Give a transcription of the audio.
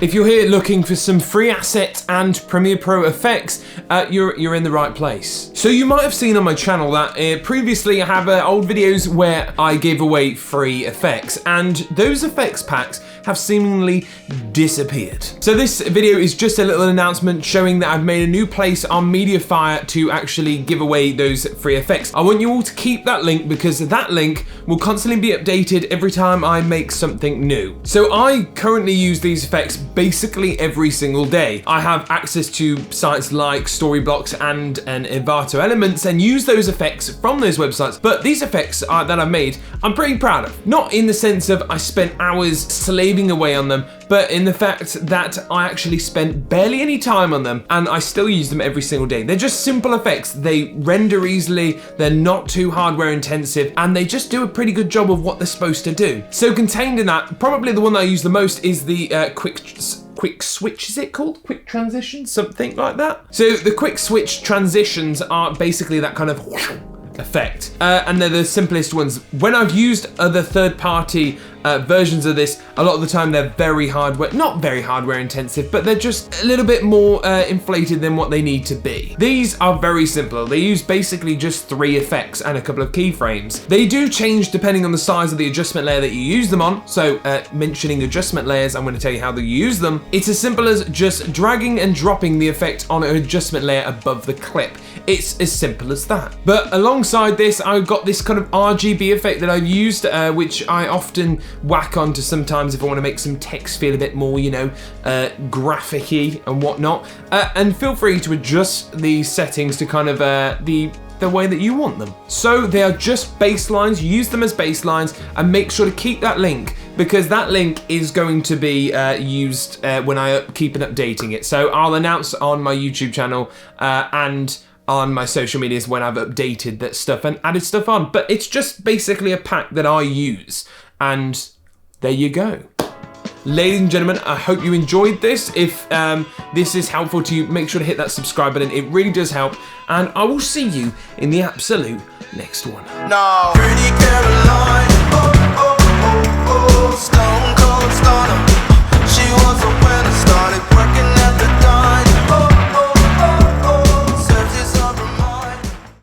If you're here looking for some free assets and Premiere Pro effects, you're in the right place. So you might have seen on my channel that previously I have old videos where I give away free effects, and those effects packs have seemingly disappeared. So this video is just a little announcement showing that I've made a new place on Mediafire to actually give away those free effects. I want you all to keep that link because that link will constantly be updated every time I make something new. So I currently use these effects basically every single day. I have access to sites like Storyblocks and Envato Elements and use those effects from those websites, but these effects that I've made, I'm pretty proud of. Not in the sense of I spent hours slaving away on them, but in the fact that I actually spent barely any time on them and I still use them every single day. They're just simple effects. They render easily, they're not too hardware intensive, and they just do a pretty good job of what they're supposed to do. So contained in that, probably the one that I use the most is the quick switch, is it called? Quick transition, something like that. So the quick switch transitions are basically that kind of effect, and they're the simplest ones. When I've used other third-party versions of this, a lot of the time they're not very hardware intensive, but they're just a little bit more inflated than what they need to be. These are very simple. They use basically just 3 effects and a couple of keyframes. They do change depending on the size of the adjustment layer that you use them on. So mentioning adjustment layers, I'm going to tell you how to use them. It's as simple as just dragging and dropping the effect on an adjustment layer above the clip. It's as simple as that. But alongside this, I've got this kind of RGB effect that I've used, which I often whack onto sometimes if I want to make some text feel a bit more, you know, graphic-y and whatnot. And feel free to adjust these settings to kind of the way that you want them. So they are just baselines. Use them as baselines and make sure to keep that link, because that link is going to be used when I keep updating it. So I'll announce on my YouTube channel and on my social medias when I've updated that stuff and added stuff on. But it's just basically a pack that I use, and there you go. Ladies and gentlemen, I hope you enjoyed this. If this is helpful to you, make sure to hit that subscribe button. It really does help, and I will see you in the absolute next one. No. Pretty Caroline.